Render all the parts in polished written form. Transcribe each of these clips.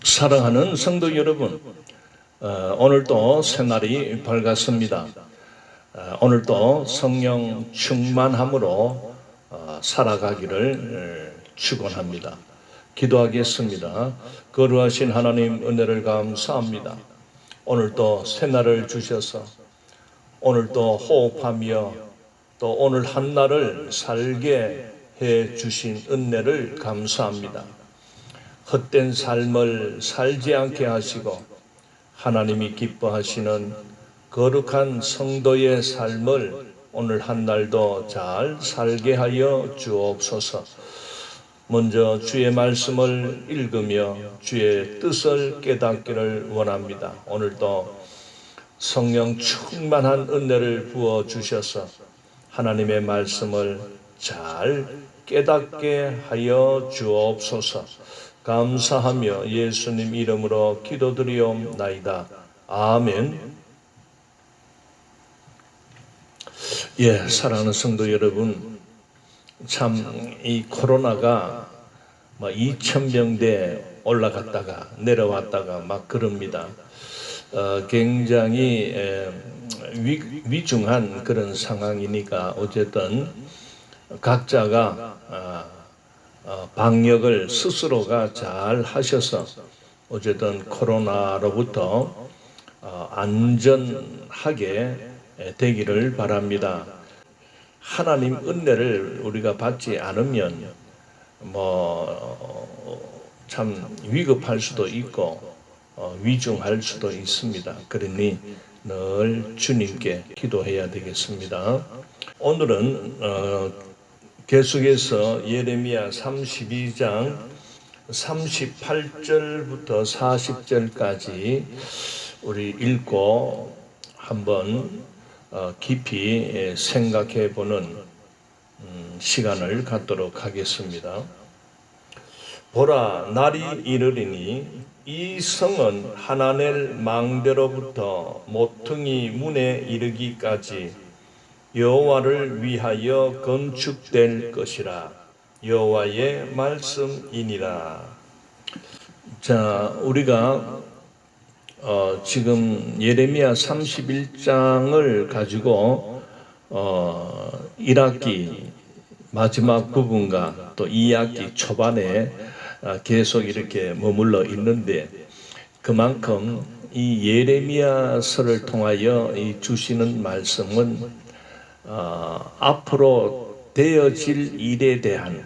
사랑하는 성도 여러분, 오늘도 새날이 밝았습니다. 오늘도 성령 충만함으로 살아가기를 축원합니다. 기도하겠습니다. 거룩하신 하나님, 은혜를 감사합니다. 오늘도 새날을 주셔서 오늘도 호흡하며 또 오늘 한날을 살게 해 주신 은혜를 감사합니다. 헛된 삶을 살지 않게 하시고 하나님이 기뻐하시는 거룩한 성도의 삶을 오늘 한날도 잘 살게 하여 주옵소서. 먼저 주의 말씀을 읽으며 주의 뜻을 깨닫기를 원합니다. 오늘도 성령 충만한 은혜를 부어주셔서 하나님의 말씀을 잘 깨닫게 하여 주옵소서. 감사하며 예수님 이름으로 기도드리옵나이다. 아멘. 사랑하는 성도 여러분, 참 이 코로나가 2,000명대 올라갔다가 내려왔다가 막 그럽니다. 굉장히 위중한 그런 상황이니까 어쨌든 각자가 방역을 스스로가 잘 하셔서 어쨌든 코로나로부터 안전하게 되기를 바랍니다. 하나님 은혜를 우리가 받지 않으면 참 위급할 수도 있고 위중할 수도 있습니다. 그러니 늘 주님께 기도해야 되겠습니다. 오늘은 계속해서 예레미야 32장 38절부터 40절까지 우리 읽고 한번 깊이 생각해 보는 시간을 갖도록 하겠습니다. 보라, 날이 이르리니 이 성은 하나넬 망대로부터 모퉁이 문에 이르기까지 여호와를 위하여 건축될 것이라. 여호와의 말씀이니라. 자, 우리가 지금 예레미야 31장을 가지고 1학기 마지막 부분과 또 2학기 초반에 계속 이렇게 머물러 있는데, 그만큼 이 예레미야서를 통하여 이 주시는 말씀은 앞으로 되어질 일에 대한,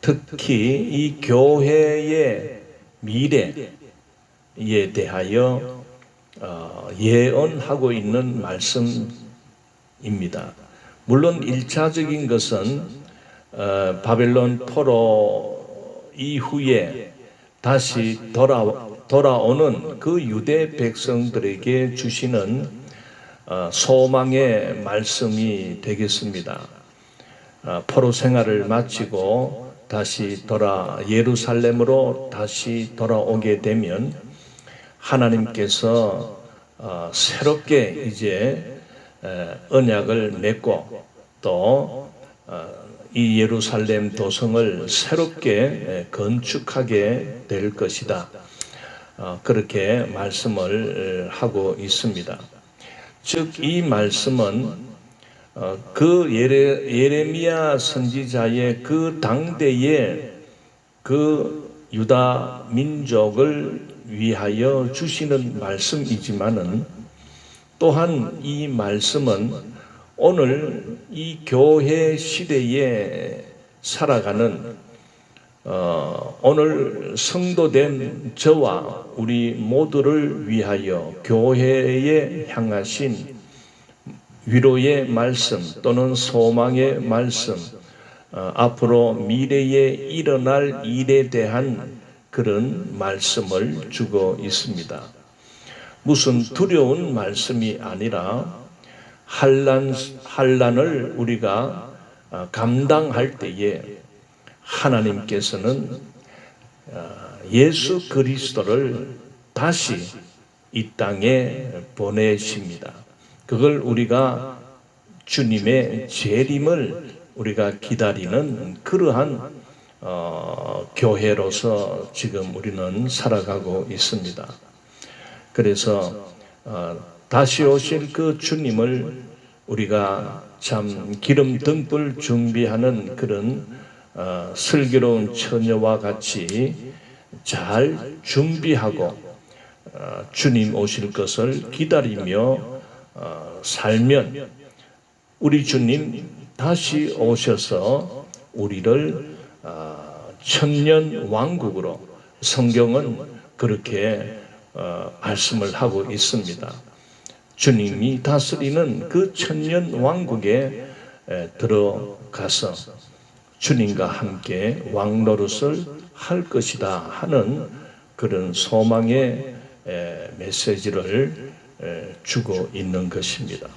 특히 이 교회의 미래에 대하여 예언하고 있는 말씀입니다. 물론 1차적인 것은 바벨론 포로 이후에 다시 돌아오는 그 유대 백성들에게 주시는 소망의 말씀이 되겠습니다. 포로 생활을 마치고 다시 예루살렘으로 다시 돌아오게 되면 하나님께서 새롭게 이제 언약을 맺고 또 이 예루살렘 도성을 새롭게 건축하게 될 것이다. 그렇게 말씀을 하고 있습니다. 즉, 이 말씀은 그 예레미야 선지자의 그 당대의 그 유다 민족을 위하여 주시는 말씀이지만은 또한 이 말씀은 오늘 이 교회 시대에 살아가는 오늘 성도된 저와 우리 모두를 위하여 교회에 향하신 위로의 말씀 또는 소망의 말씀, 앞으로 미래에 일어날 일에 대한 그런 말씀을 주고 있습니다. 무슨 두려운 말씀이 아니라 환난을 우리가 감당할 때에 하나님께서는 예수 그리스도를 다시 이 땅에 보내십니다. 그걸 우리가 주님의 재림을 우리가 기다리는 그러한 교회로서 지금 우리는 살아가고 있습니다. 그래서 다시 오실 그 주님을 우리가 참 기름 등불 준비하는 그런 슬기로운 처녀와 같이 잘 준비하고 주님 오실 것을 기다리며 살면 우리 주님 다시 오셔서 우리를 천년 왕국으로 성경은 그렇게 말씀을 하고 있습니다. 주님이 다스리는 그 천년 왕국에 들어가서 주님과 함께 왕 노릇을 할 것이다 하는 그런 소망의 메시지를 주고 있는 것입니다.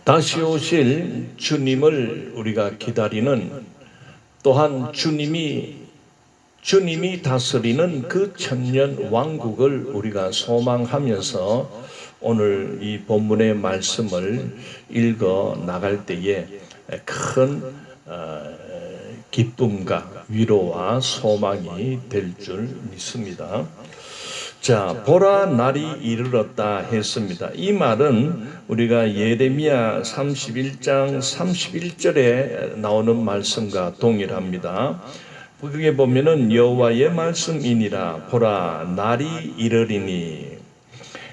다시 오실 주님을 우리가 기다리는, 또한 주님이 다스리는 그 천년 왕국을 우리가 소망하면서 오늘 이 본문의 말씀을 읽어 나갈 때에 큰 기쁨과 위로와 소망이 될 줄 믿습니다. 자, 보라 날이 이르렀다 했습니다. 이 말은 우리가 예레미야 31장 31절에 나오는 말씀과 동일합니다. 거기에 보면은 여호와의 말씀이니라 보라 날이 이르리니.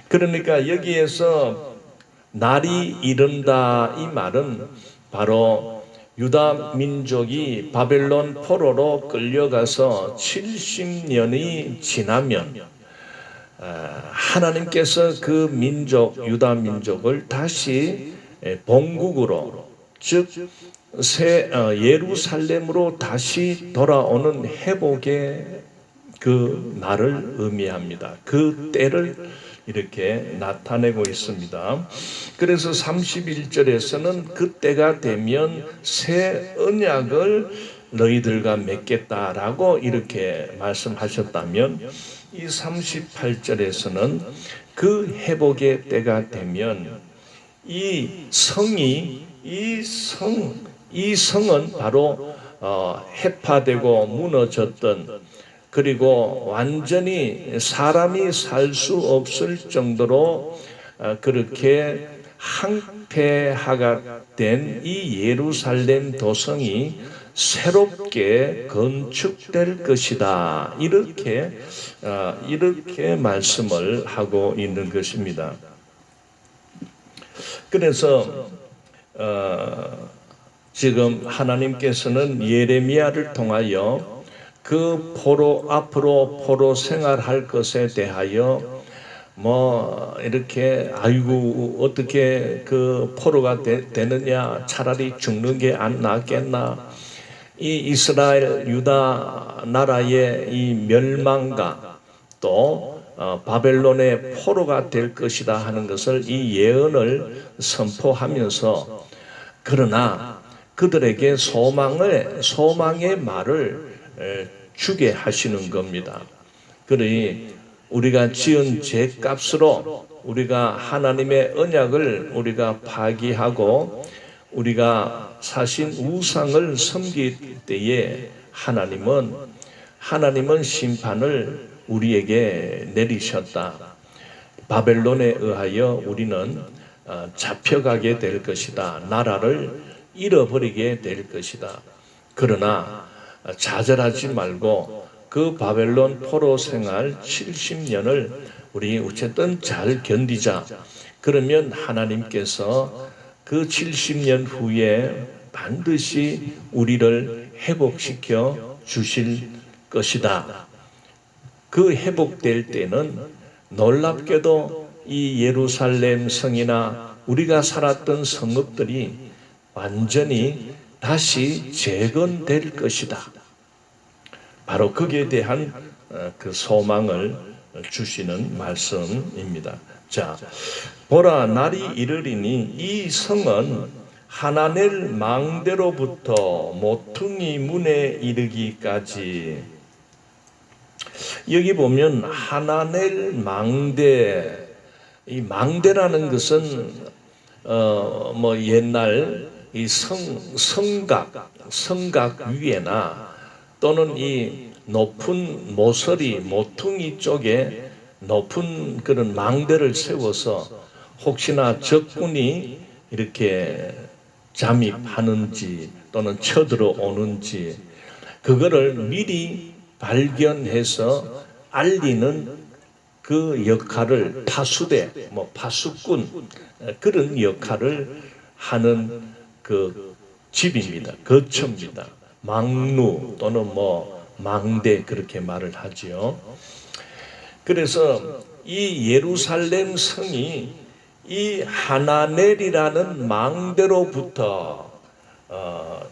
그러니까 여기에서 날이 이른다 이 말은 바로 유다 민족이 바벨론 포로로 끌려가서 70년이 지나면 하나님께서 그 민족, 유다 민족을 다시 본국으로, 즉 예루살렘으로 다시 돌아오는 회복의 그 날을 의미합니다. 그 때를 이렇게 나타내고 있습니다. 그래서 31절에서는 그때가 되면 새 언약을 너희들과 맺겠다라고 이렇게 말씀하셨다면, 이 38절에서는 그 회복의 때가 되면 이 성은 바로 해파되고 무너졌던, 그리고 완전히 사람이 살 수 없을 정도로 그렇게 항폐화가 된 이 예루살렘 도성이 새롭게 건축될 것이다. 이렇게 말씀을 하고 있는 것입니다. 그래서 지금 하나님께서는 예레미야를 통하여 그 앞으로 포로 생활할 것에 대하여 이렇게 아이고 어떻게 그 포로가 되느냐, 차라리 죽는 게 안 낫겠나, 이 이스라엘 유다 나라의 이 멸망과 또 바벨론의 포로가 될 것이다 하는 것을, 이 예언을 선포하면서, 그러나 그들에게 소망의 말을 주게 하시는 겁니다. 그러니 우리가 지은 죄값으로 우리가 하나님의 언약을 우리가 파기하고 우리가 사신 우상을 섬길 때에 하나님은 심판을 우리에게 내리셨다. 바벨론에 의하여 우리는 잡혀가게 될 것이다. 나라를 잃어버리게 될 것이다. 그러나 좌절하지 말고 그 바벨론 포로 생활 70년을 우리 어쨌든 잘 견디자. 그러면 하나님께서 그 70년 후에 반드시 우리를 회복시켜 주실 것이다. 그 회복될 때는 놀랍게도 이 예루살렘 성이나 우리가 살았던 성읍들이 완전히 다시 재건될 것이다. 바로 거기에 대한 그 소망을 주시는 말씀입니다. 자, 보라 날이 이르리니 이 성은 하나넬 망대로부터 모퉁이 문에 이르기까지. 여기 보면 하나넬 망대, 이 망대라는 것은 옛날 이 성각 위에나 또는 이 높은 모서리, 모퉁이 쪽에 높은 그런 망대를 세워서 혹시나 적군이 이렇게 잠입하는지 또는 쳐들어오는지 그거를 미리 발견해서 알리는 그 역할을 파수대, 파수꾼 그런 역할을 하는 그 집입니다. 거처입니다. 망루 또는 망대 그렇게 말을 하지요. 그래서 이 예루살렘 성이 이 하나넬이라는 망대로부터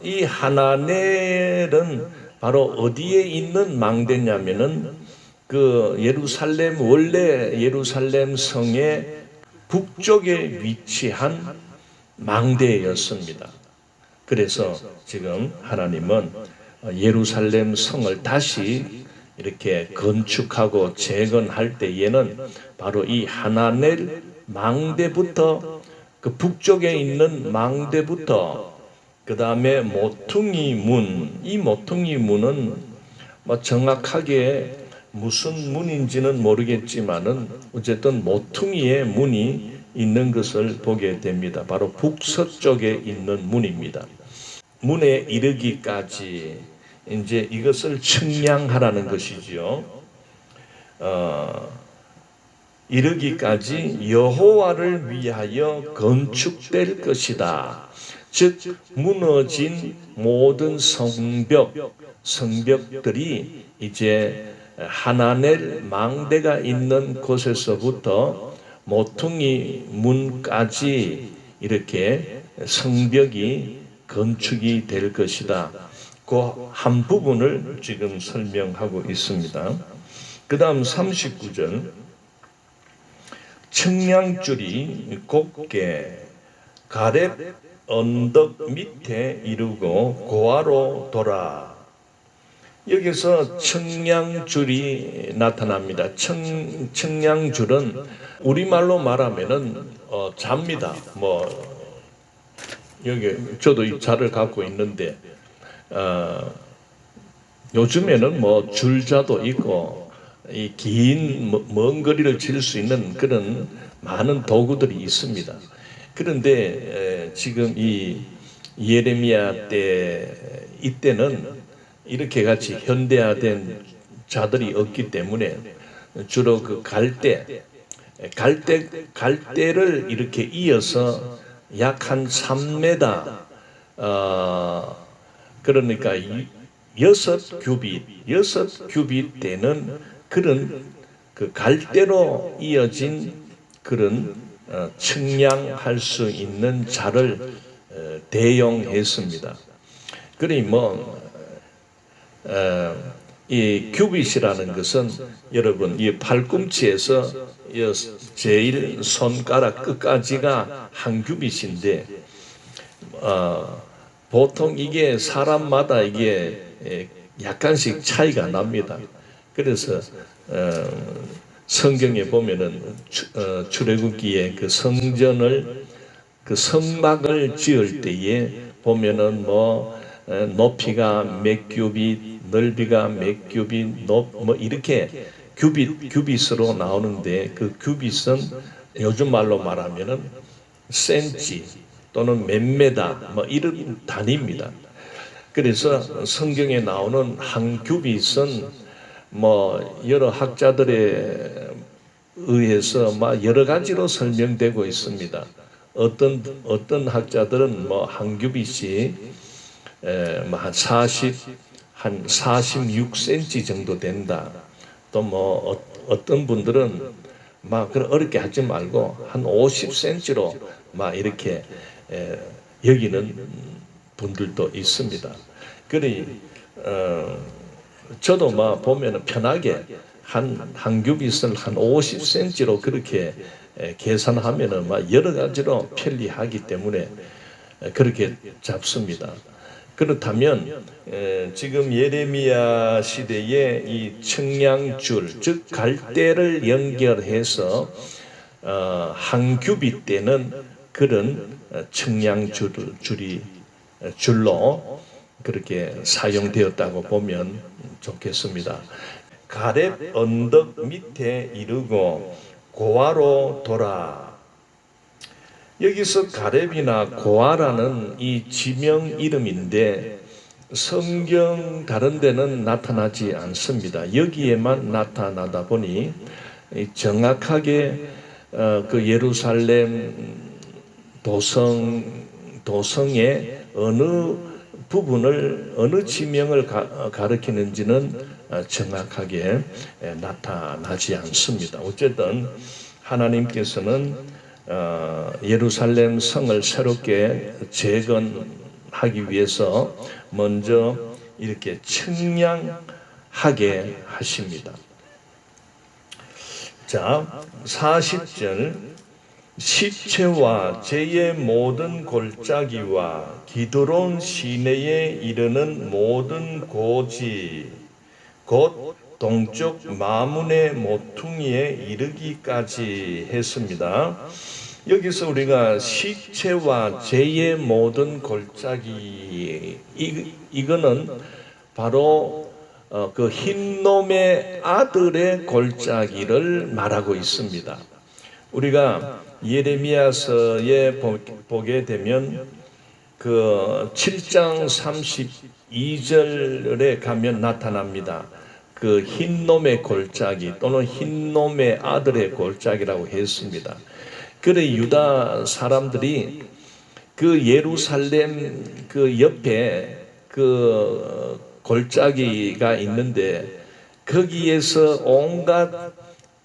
이 하나넬은 바로 어디에 있는 망대냐면은 그 예루살렘 원래 예루살렘 성의 북쪽에 위치한 망대였습니다. 그래서 지금 하나님은 예루살렘 성을 다시 이렇게 건축하고 재건할 때에는 바로 이 하나넬 망대부터 그 북쪽에 있는 망대부터 그 다음에 모퉁이 문, 이 모퉁이 문은 정확하게 무슨 문인지는 모르겠지만은 어쨌든 모퉁이의 문이 있는 것을 보게 됩니다. 바로 북서쪽에 있는 문입니다. 문에 이르기까지 이제 이것을 측량하라는 것이지요. 이르기까지 여호와를 위하여 건축될 것이다. 즉 무너진 모든 성벽들이 이제 하나넬 망대가 있는 곳에서부터 모퉁이 문까지 이렇게 성벽이 건축이 될 것이다. 그 한 부분을 지금 설명하고 있습니다. 그 다음 39절 측량줄이 곱게 가렙 언덕 밑에 이르고 고아로 돌아. 여기서 측량줄이 나타납니다. 측량줄은 우리말로 말하면은 자입니다. 여기 저도 이 자를 갖고 있는데 요즘에는 줄자도 있고 이 긴 먼 거리를 질 수 있는 그런 많은 도구들이 있습니다. 그런데 지금 이 예레미야 이때는 이렇게 같이 현대화된 자들이 없기 때문에 주로 그 갈대를 이렇게 이어서 약 한 3m 그러니까 6규빗 되는 그런 그 갈대로 이어진 그런 측량할 수 있는 자를 대용했습니다. 그러니 이 규빗이라는 것은 여러분 이 팔꿈치에서 제일 손가락 끝까지가 한 규빗인데 보통 이게 사람마다 이게 약간씩 차이가 납니다. 그래서 성경에 보면은 출애굽기에 그 성전을 그 성막을 지을 때에 보면은 높이가 몇 규빗, 넓이가 몇 규빗, 이렇게 규빗으로 나오는데 그 규빗은 요즘 말로 말하면은 센치 또는 몇 메다 이런 단위입니다. 그래서 성경에 나오는 한 규빗은 여러 학자들에 의해서 여러 가지로 설명되고 있습니다. 어떤 학자들은 한 규빗이 한 46cm 정도 된다. 또 어떤 분들은 그런 어렵게 하지 말고 한 50cm로 이렇게 여기는 분들도 있습니다. 그러니 저도 보면은 편하게 한 규빗을 한 50cm로 그렇게 계산하면은 여러 가지로 편리하기 때문에 그렇게 잡습니다. 그렇다면 지금 예레미야 시대에 이 측량줄, 즉 갈대를 연결해서 한 규빗 되는 그런 측량줄로 그렇게 사용되었다고 보면 좋겠습니다. 가렙 언덕 밑에 이르고 고아로 돌아. 여기서 가렙이나 고아라는 이 지명 이름인데 성경 다른 데는 나타나지 않습니다. 여기에만 나타나다 보니 정확하게 그 예루살렘 도성의 어느 부분을 어느 지명을 가리키는지는 정확하게 나타나지 않습니다. 어쨌든 하나님께서는 예루살렘 성을 새롭게 재건하기 위해서 먼저 이렇게 측량하게 하십니다. 자, 40절 시체와 제의 모든 골짜기와 기드론 시내에 이르는 모든 고지 곧 동쪽 마문의 모퉁이에 이르기까지 했습니다. 여기서 우리가 시체와 제의 모든 골짜기 이거는 바로 그 흰놈의 아들의 골짜기를 말하고 있습니다. 우리가 예레미야서에 보게 되면 그 7장 32절에 가면 나타납니다. 그 흰놈의 골짜기 또는 흰놈의 아들의 골짜기라고 했습니다. 그래 유다 사람들이 그 예루살렘 그 옆에 그 골짜기가 있는데 거기에서 온갖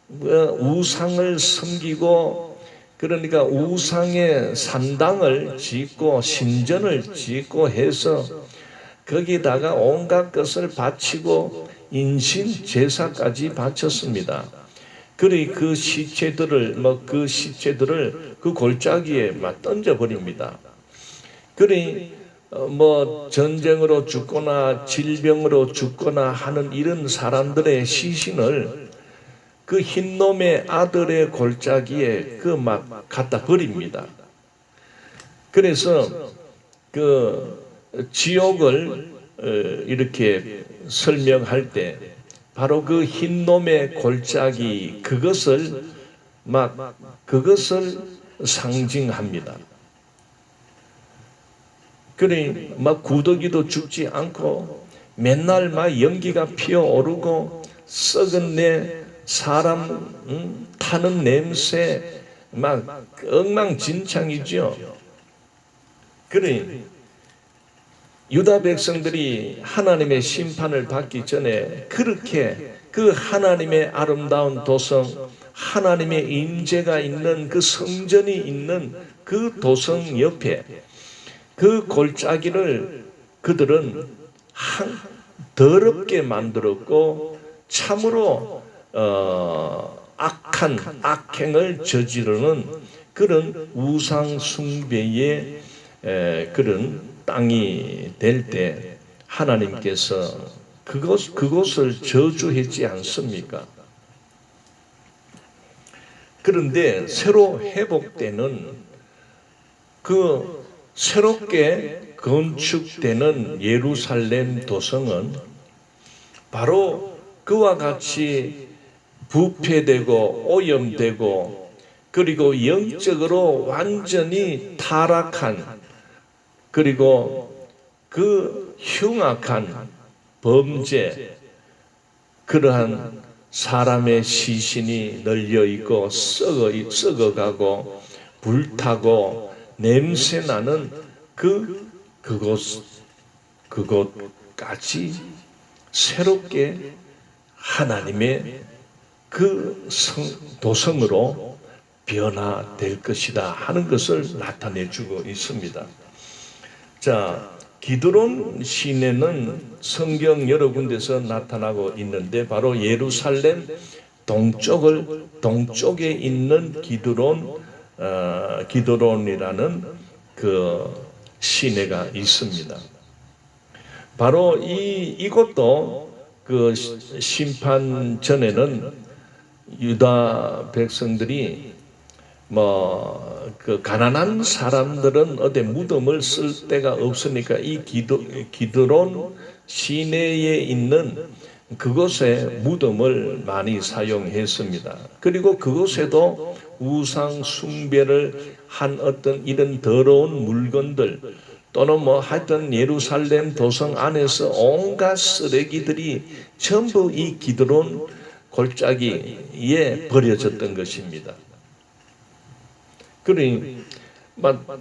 우상을 섬기고 그러니까 우상의 산당을 짓고 신전을 짓고 해서 거기다가 온갖 것을 바치고 인신 제사까지 바쳤습니다. 그래 그 시체들을 그 골짜기에 막 던져 버립니다. 그래 전쟁으로 죽거나 질병으로 죽거나 하는 이런 사람들의 시신을 그 흰놈의 아들의 골짜기에 막 갖다 버립니다. 그래서 그 지옥을 이렇게 설명할 때 바로 그 흰놈의 골짜기 그것을 상징합니다. 그래 구더기도 죽지 않고 맨날 연기가 피어오르고 썩은 내 사람 타는 냄새 엉망진창이죠. 그래 유다 백성들이 하나님의 심판을 받기 전에 그렇게 그 하나님의 아름다운 도성, 하나님의 임재가 있는 그 성전이 있는 그 도성 옆에 그 골짜기를 그들은 더럽게 만들었고 참으로 악한 악행을 저지르는 그런 우상 숭배의 그런 땅이 될 때 하나님께서 그곳을 저주했지 않습니까? 그런데 새로 회복되는 그 새롭게 건축되는 예루살렘 도성은 바로 그와 같이 부패되고 오염되고 그리고 영적으로 완전히 타락한 그리고 그 흉악한 범죄 그러한 사람의 시신이 널려있고 썩어가고 불타고 냄새나는 그곳까지 새롭게 하나님의 그 도성으로 변화될 것이다 하는 것을 나타내주고 있습니다. 자, 기드론 시내는 성경 여러 군데서 나타나고 있는데 바로 예루살렘 동쪽에 있는 기드론이라는 그 시내가 있습니다. 바로 이곳도 그 심판 전에는 유다 백성들이 그 가난한 사람들은 어디 무덤을 쓸 데가 없으니까 이 기드론 시내에 있는 그곳에 무덤을 많이 사용했습니다. 그리고 그곳에도 우상 숭배를 한 어떤 이런 더러운 물건들 또는 하여튼 예루살렘 도성 안에서 온갖 쓰레기들이 전부 이 기드론 골짜기에 버려졌던 것입니다. 그러니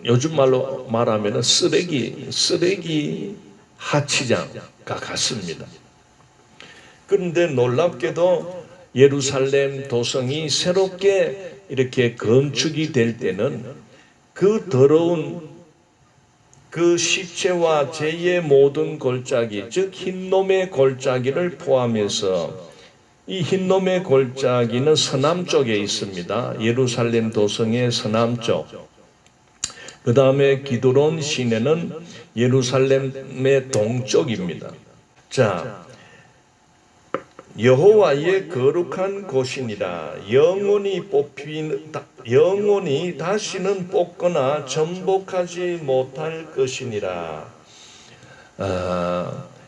요즘 말로 말하면 쓰레기 하치장과 같습니다. 그런데 놀랍게도 예루살렘 도성이 새롭게 이렇게 건축이 될 때는 그 더러운 그 시체와 죄의 모든 골짜기, 즉 흰놈의 골짜기를 포함해서 이 흰놈의 골짜기는 서남쪽에 있습니다. 예루살렘 도성의 서남쪽. 그 다음에 기드론 시내는 예루살렘의 동쪽입니다. 자, 여호와의 거룩한 곳이니라. 영원히 다시는 뽑거나 전복하지 못할 것이니라.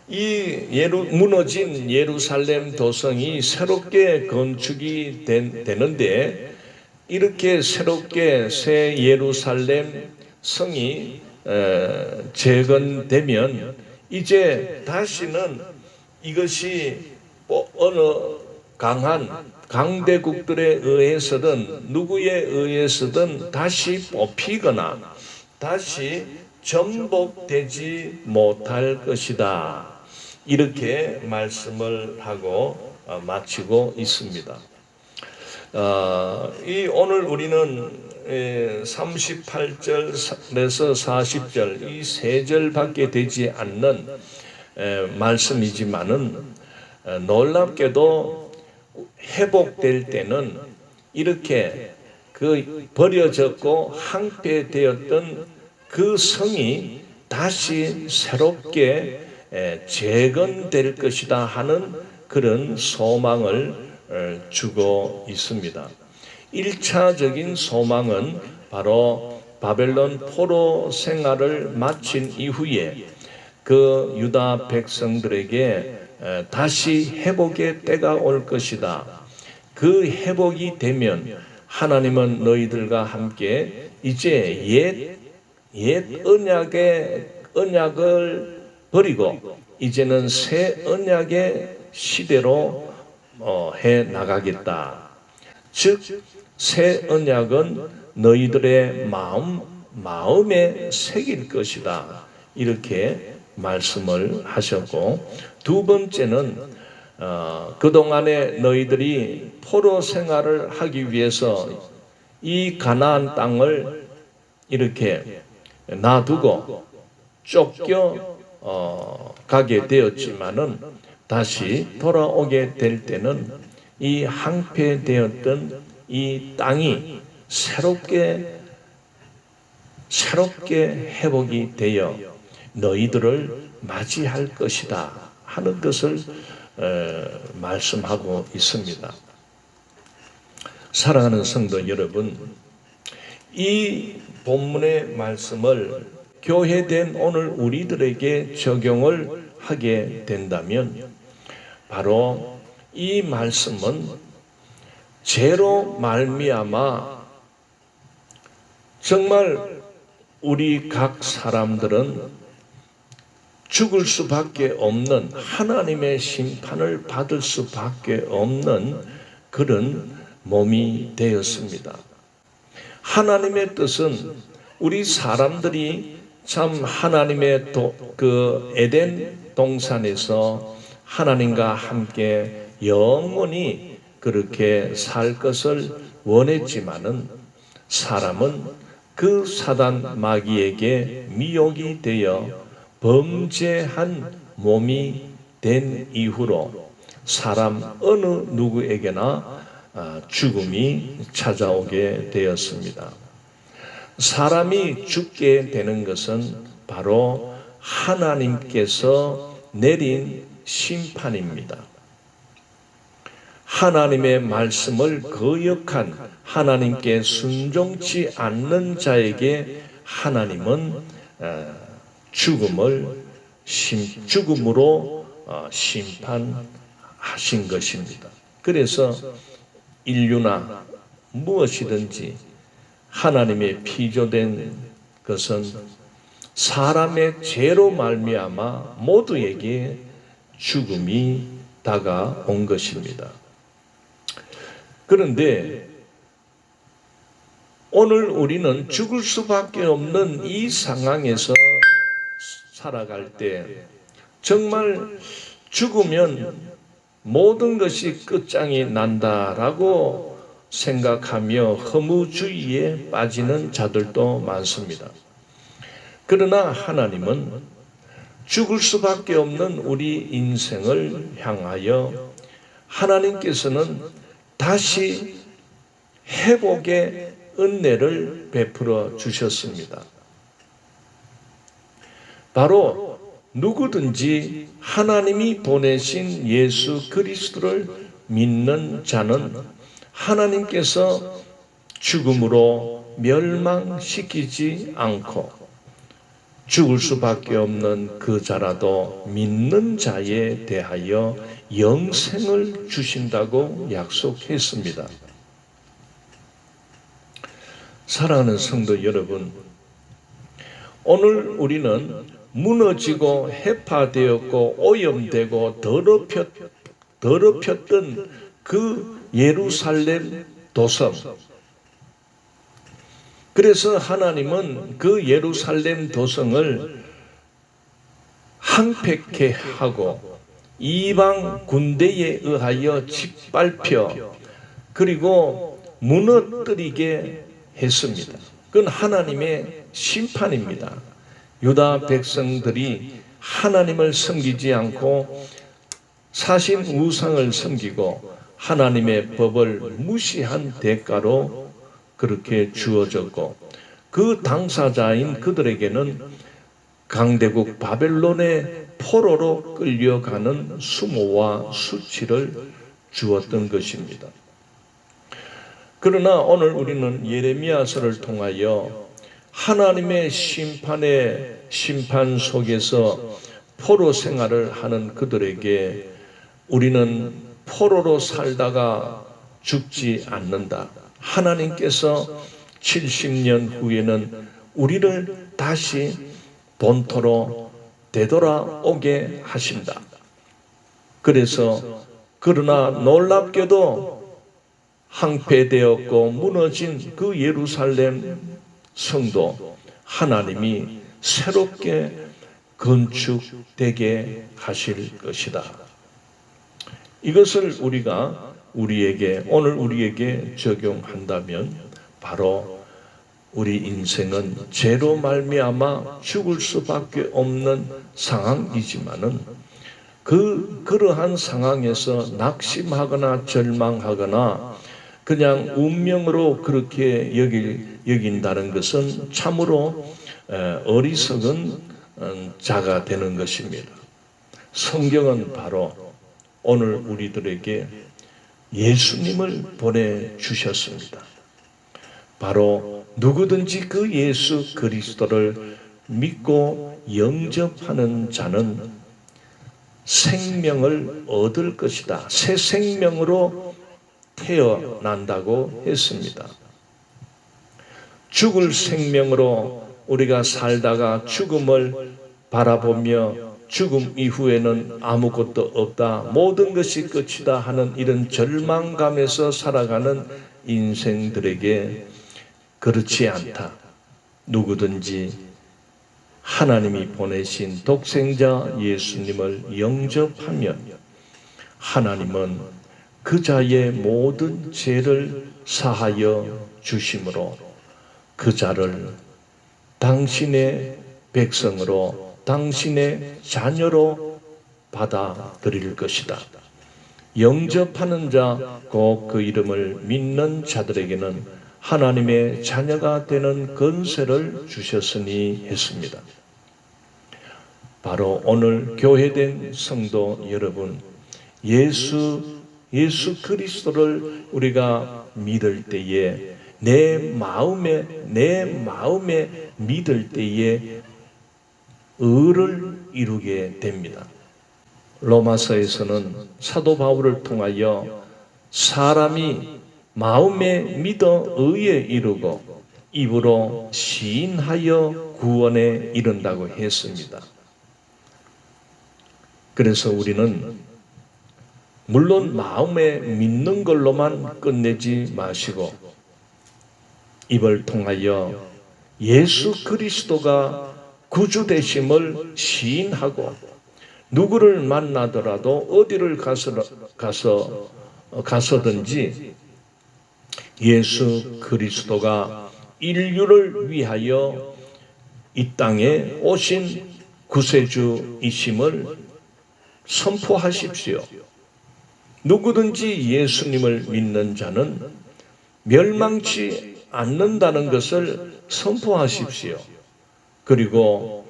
이 무너진 예루살렘 도성이 새롭게 건축이 되는데, 이렇게 새롭게 새 예루살렘 성이 재건되면 이제 다시는 이것이 어느 강한 강대국들에 의해서든 누구에 의해서든 다시 뽑히거나 다시 전복되지 못할 것이다. 이렇게 말씀을 하고 마치고 있습니다. 오늘 우리는 38절에서 40절 이 세 절밖에 되지 않는 말씀이지만은 놀랍게도 회복될 때는 이렇게 그 버려졌고 황폐되었던 그 성이 다시 새롭게 재건될 것이다 하는 그런 소망을 주고 있습니다. 1차적인 소망은 바로 바벨론 포로 생활을 마친 이후에 그 유다 백성들에게 다시 회복의 때가 올 것이다. 그 회복이 되면 하나님은 너희들과 함께 이제 옛 언약을 버리고 이제는 새 언약의 시대로 해 나가겠다. 즉 새 언약은 너희들의 마음에 새길 것이다. 이렇게 말씀을 하셨고, 두 번째는 그동안에 너희들이 포로 생활을 하기 위해서 이 가나안 땅을 이렇게 놔두고 쫓겨 가게 되었지만은 다시 돌아오게 될 때는 이 황폐되었던 이 땅이 새롭게 회복이 되어 너희들을 맞이할 것이다 하는 것을 말씀하고 있습니다. 사랑하는 성도 여러분, 이 본문의 말씀을 교회된 오늘 우리들에게 적용을 하게 된다면 바로 이 말씀은 죄로 말미암아 정말 우리 각 사람들은 죽을 수밖에 없는, 하나님의 심판을 받을 수밖에 없는 그런 몸이 되었습니다. 하나님의 뜻은 우리 사람들이 참 하나님의 그 에덴 동산에서 하나님과 함께 영원히 그렇게 살 것을 원했지만은 사람은 그 사단 마귀에게 미혹이 되어 범죄한 몸이 된 이후로 사람 어느 누구에게나 죽음이 찾아오게 되었습니다. 사람이 죽게 되는 것은 바로 하나님께서 내린 심판입니다. 하나님의 말씀을 거역한, 하나님께 순종치 않는 자에게 하나님은 죽음으로 심판하신 것입니다. 그래서 인류나 무엇이든지 하나님의 피조된 것은 사람의 죄로 말미암아 모두에게 죽음이 다가온 것입니다. 그런데 오늘 우리는 죽을 수밖에 없는 이 상황에서 살아갈 때 정말 죽으면 모든 것이 끝장이 난다라고 생각하며 허무주의에 빠지는 자들도 많습니다. 그러나 하나님은 죽을 수밖에 없는 우리 인생을 향하여 하나님께서는 다시 회복의 은혜를 베풀어 주셨습니다. 바로 누구든지 하나님이 보내신 예수 그리스도를 믿는 자는 하나님께서 죽음으로 멸망시키지 않고 죽을 수밖에 없는 그 자라도 믿는 자에 대하여 영생을 주신다고 약속했습니다. 사랑하는 성도 여러분, 오늘 우리는 무너지고 해파되었고 오염되고 더럽혔던 그 예루살렘 도성, 그래서 하나님은 그 예루살렘 도성을 항폐케 하고 이방 군대에 의하여 짓밟혀 그리고 무너뜨리게 했습니다. 그건 하나님의 심판입니다. 유다 백성들이 하나님을 섬기지 않고 사신 우상을 섬기고 하나님의 법을 무시한 대가로 그렇게 주어졌고 그 당사자인 그들에게는 강대국 바벨론의 포로로 끌려가는 수모와 수치를 주었던 것입니다. 그러나 오늘 우리는 예레미야서를 통하여 하나님의 심판 속에서 포로 생활을 하는 그들에게 우리는 포로로 살다가 죽지 않는다. 하나님께서 70년 후에는 우리를 다시 본토로 되돌아오게 하신다. 그래서 그러나 놀랍게도 항폐되었고 무너진 그 예루살렘 성도 하나님이 새롭게 건축되게 하실 것이다. 이것을 우리가 오늘 우리에게 적용한다면 바로 우리 인생은 죄로 말미암아 죽을 수밖에 없는 상황이지만은 그러한 상황에서 낙심하거나 절망하거나 그냥 운명으로 그렇게 여긴다는 것은 참으로 어리석은 자가 되는 것입니다. 성경은 바로 오늘 우리들에게 예수님을 보내주셨습니다. 바로 누구든지 그 예수 그리스도를 믿고 영접하는 자는 생명을 얻을 것이다. 새 생명으로 태어난다고 했습니다. 죽을 생명으로 우리가 살다가 죽음을 바라보며 죽음 이후에는 아무것도 없다, 모든 것이 끝이다 하는 이런 절망감에서 살아가는 인생들에게 그렇지 않다. 누구든지 하나님이 보내신 독생자 예수님을 영접하면 하나님은 그 자의 모든 죄를 사하여 주심으로 그 자를 당신의 백성으로 당신의 자녀로 받아들일 것이다. 영접하는 자, 곧 그 이름을 믿는 자들에게는 하나님의 자녀가 되는 권세를 주셨으니 했습니다. 바로 오늘 교회된 성도 여러분, 예수 예수 그리스도를 우리가 믿을 때에 내 마음에 믿을 때에 의를 이루게 됩니다. 로마서에서는 사도 바울을 통하여 사람이 마음에 믿어 의에 이르고 입으로 시인하여 구원에 이른다고 했습니다. 그래서 우리는 물론 마음에 믿는 걸로만 끝내지 마시고 입을 통하여 예수 그리스도가 구주 되심을 시인하고 누구를 만나더라도 어디를 가서든지 예수 그리스도가 인류를 위하여 이 땅에 오신 구세주이심을 선포하십시오. 누구든지 예수님을 믿는 자는 멸망치 않는다는 것을 선포하십시오. 그리고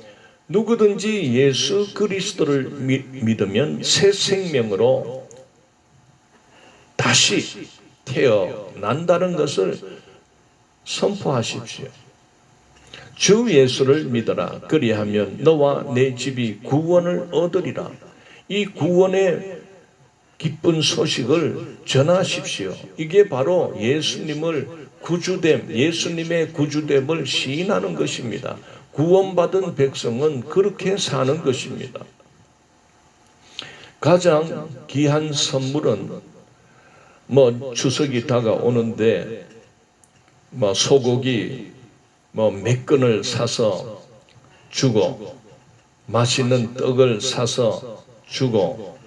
누구든지 예수 그리스도를 믿으면 새 생명으로 다시 태어난다는 것을 선포하십시오. 주 예수를 믿어라. 그리하면 너와 내 집이 구원을 얻으리라. 이 구원의 기쁜 소식을 전하십시오. 이게 바로 예수님의 구주됨을 시인하는 것입니다. 구원받은 백성은 그렇게 사는 것입니다. 가장 귀한 선물은 추석이 다가오는데 소고기 몇 근을 사서 주고 맛있는 떡을 사서 주고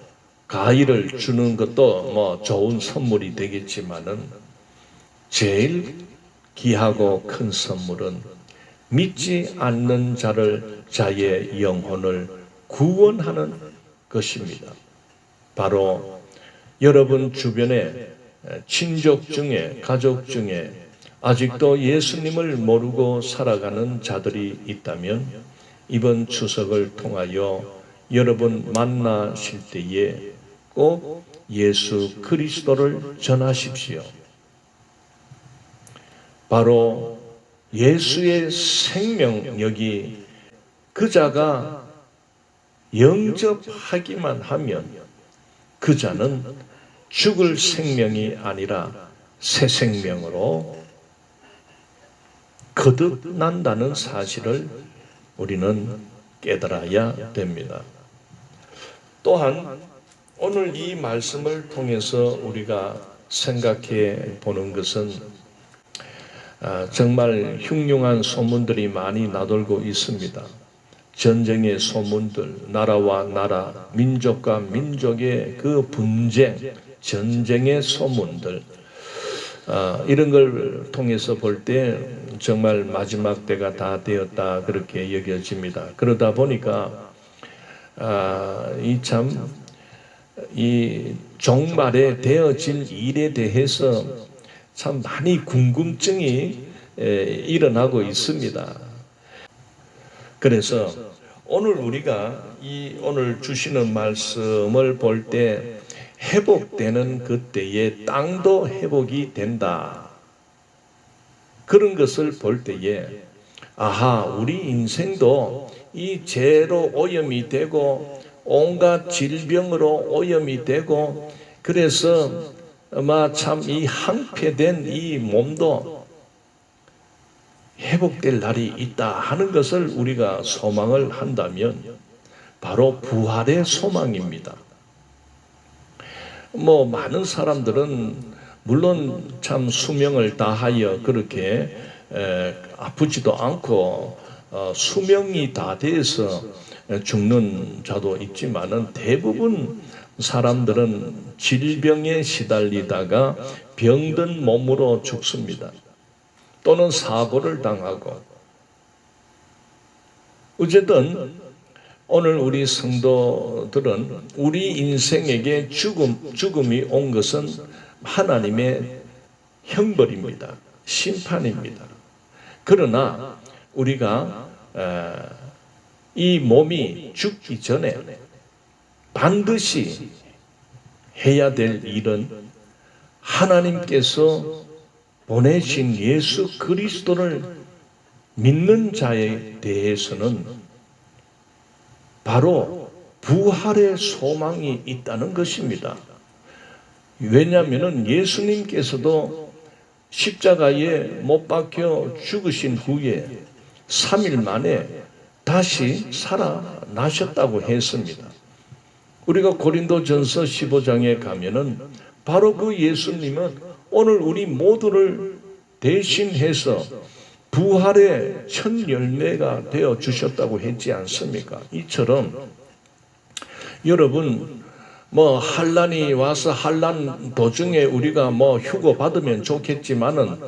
과일을 주는 것도 좋은 선물이 되겠지만은 제일 귀하고 큰 선물은 믿지 않는 자의 영혼을 구원하는 것입니다. 바로 여러분 주변에 친족 중에 가족 중에 아직도 예수님을 모르고 살아가는 자들이 있다면 이번 추석을 통하여 여러분 만나실 때에 꼭 예수 그리스도를 전하십시오. 바로 예수의 생명력이 그 자가 영접하기만 하면 그 자는 죽을 생명이 아니라 새 생명으로 거듭난다는 사실을 우리는 깨달아야 됩니다. 또한 오늘 이 말씀을 통해서 우리가 생각해 보는 것은 정말 흉흉한 소문들이 많이 나돌고 있습니다. 전쟁의 소문들, 나라와 나라, 민족과 민족의 그 분쟁, 전쟁의 소문들, 이런 걸 통해서 볼 때 정말 마지막 때가 다 되었다 그렇게 여겨집니다. 그러다 보니까 이 종말에 되어질 일에 대해서 참 많이 궁금증이 일어나고 있습니다. 그래서 오늘 우리가 오늘 주시는 말씀을 볼 때 회복되는 그때에 땅도 회복이 된다. 그런 것을 볼 때에 우리 인생도 이 죄로 오염이 되고 온갖 질병으로 오염이 되고 그래서 참 이 항폐된 이 몸도 회복될 날이 있다 하는 것을 우리가 소망을 한다면 바로 부활의 소망입니다. 많은 사람들은 물론 참 수명을 다하여 그렇게 아프지도 않고 수명이 다 돼서 죽는 자도 있지만은 대부분 사람들은 질병에 시달리다가 병든 몸으로 죽습니다. 또는 사고를 당하고. 어쨌든 오늘 우리 성도들은 우리 인생에게 죽음이 온 것은 하나님의 형벌입니다. 심판입니다. 그러나 우리가 이 몸이 죽기 전에 반드시 해야 될 일은 하나님께서 보내신 예수 그리스도를 믿는 자에 대해서는 바로 부활의 소망이 있다는 것입니다. 왜냐하면 예수님께서도 십자가에 못 박혀 죽으신 후에 3일 만에 다시 살아나셨다고 했습니다. 우리가 고린도전서 15장에 가면은 바로 그 예수님은 오늘 우리 모두를 대신해서 부활의 첫 열매가 되어 주셨다고 했지 않습니까? 이처럼 여러분 한란이 와서 한란 도중에 우리가 휴거 받으면 좋겠지만은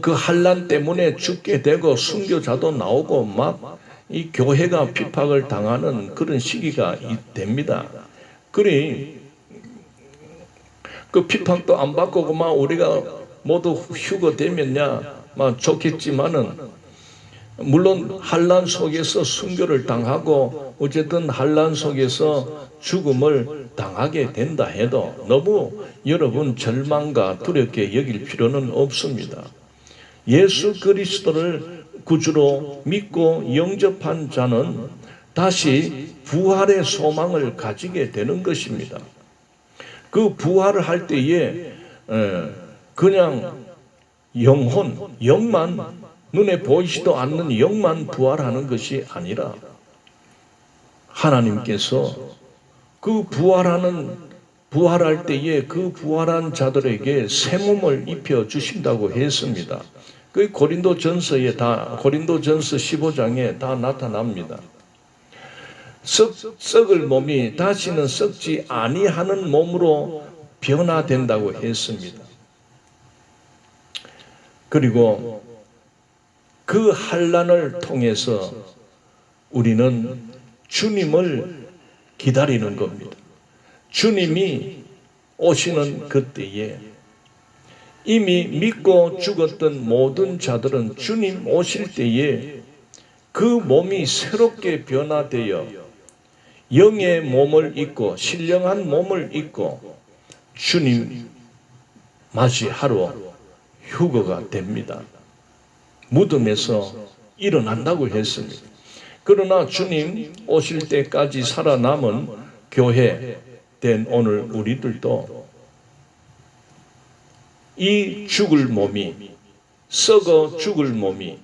그 한란 때문에 죽게 되고 순교자도 나오고 막 이 교회가 핍박을 당하는 그런 시기가 됩니다. 그리 그 핍박도 안 받고 막 우리가 모두 휴거되면야 막 좋겠지만은 물론 한란 속에서 순교를 당하고 어쨌든 한란 속에서 죽음을 당하게 된다 해도 너무 여러분 절망과 두렵게 여길 필요는 없습니다. 예수 그리스도를 구주로 믿고 영접한 자는 다시 부활의 소망을 가지게 되는 것입니다. 그 부활을 할 때에 그냥 영만 눈에 보이지도 않는 영만 부활하는 것이 아니라 하나님께서 그 부활할 때에 그 부활한 자들에게 새 몸을 입혀 주신다고 했습니다. 그 고린도전서 15장에 다 나타납니다. 썩을 몸이 다시는 썩지 아니하는 몸으로 변화된다고 했습니다. 그리고 그 환난을 통해서 우리는 주님을 기다리는 겁니다. 주님이 오시는 그때에 이미 믿고 죽었던 모든 자들은 주님 오실 때에 그 몸이 새롭게 변화되어 영의 몸을 입고 신령한 몸을 입고 주님 맞이하러 휴거가 됩니다. 무덤에서 일어난다고 했습니다. 그러나 주님 오실 때까지 살아남은 교회 된 오늘 우리들도 이 죽을 몸이 썩어 죽을 몸이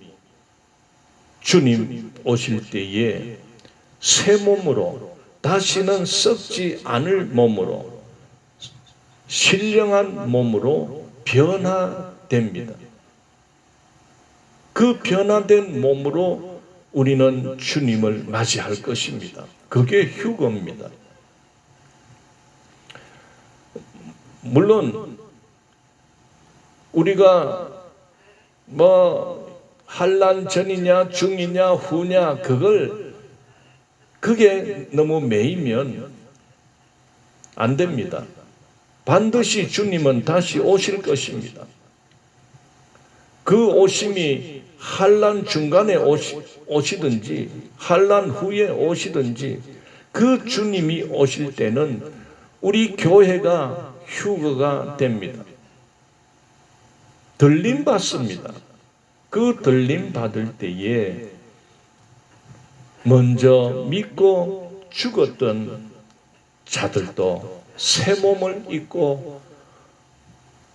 주님 오실 때에 새 몸으로 다시는 썩지 않을 몸으로 신령한 몸으로 변화됩니다. 그 변화된 몸으로 우리는 주님을 맞이할 것입니다. 그게 휴거입니다. 물론 우리가 환난 전이냐 중이냐 후냐 그게 너무 매이면 안 됩니다. 반드시 주님은 다시 오실 것입니다. 그 오심이 환난 중간에 오시든지 환난 후에 오시든지 그 주님이 오실 때는 우리 교회가 휴거가 됩니다. 들림 받습니다. 그 들림 받을 때에 먼저 믿고 죽었던 자들도 새 몸을 입고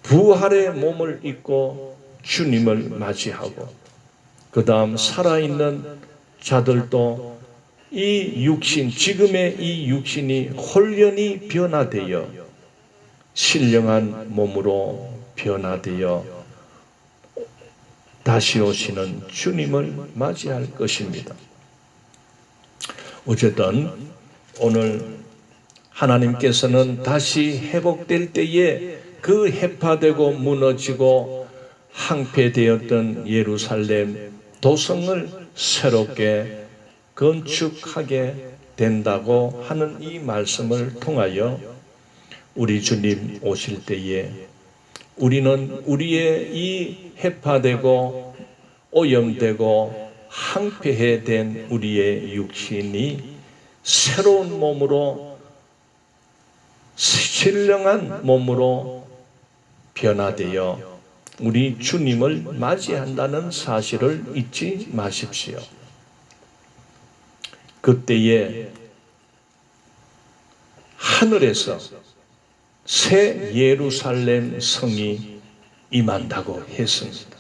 부활의 몸을 입고 주님을 맞이하고 그 다음 살아있는 자들도 이 육신, 지금의 이 육신이 홀연히 변화되어 신령한 몸으로 변화되어 다시 오시는 주님을 맞이할 것입니다. 어쨌든 오늘 하나님께서는 다시 회복될 때에 그 해파되고 무너지고 항폐되었던 예루살렘 도성을 새롭게 건축하게 된다고 하는 이 말씀을 통하여 우리 주님 오실 때에 우리는 우리의 이 해파되고 오염되고 항폐된 우리의 육신이 새로운 몸으로 신령한 몸으로 변화되어 우리 주님을 맞이한다는 사실을 잊지 마십시오. 그때에 하늘에서 새 예루살렘 성이 임한다고 했습니다.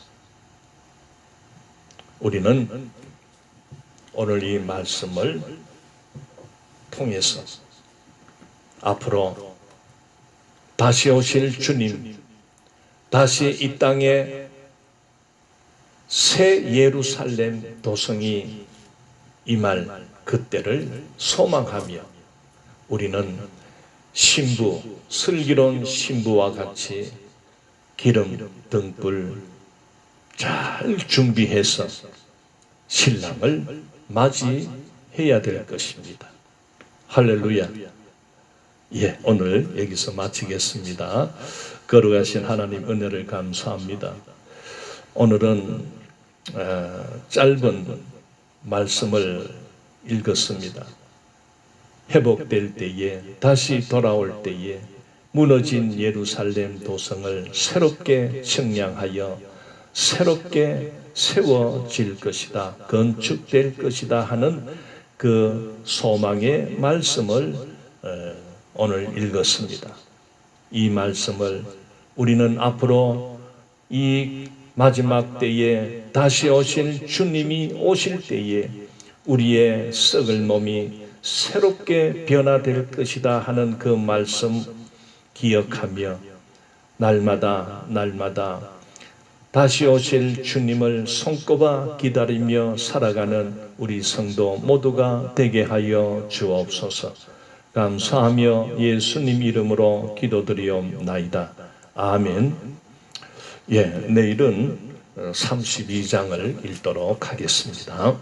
우리는 오늘 이 말씀을 통해서 앞으로 다시 오실 주님, 다시 이 땅에 새 예루살렘 도성이 임할 그때를 소망하며 우리는 신부, 슬기로운 신부와 같이 기름 등불 잘 준비해서 신랑을 맞이해야 될 것입니다. 할렐루야. 예, 오늘 여기서 마치겠습니다. 거룩하신 하나님 은혜를 감사합니다. 오늘은 짧은 말씀을 읽었습니다. 회복될 때에, 다시 돌아올 때에 무너진 예루살렘 도성을 새롭게 청량하여 새롭게 세워질 것이다, 건축될 것이다 하는 그 소망의 말씀을 오늘 읽었습니다. 이 말씀을 우리는 앞으로 이 마지막 때에 다시 오실 주님이 오실 때에 우리의 썩을 몸이 새롭게 변화될 것이다 하는 그 말씀 기억하며 날마다 다시 오실 주님을 손꼽아 기다리며 살아가는 우리 성도 모두가 되게 하여 주옵소서. 감사하며 예수님 이름으로 기도드리옵나이다. 아멘. 예, 내일은 32장을 읽도록 하겠습니다.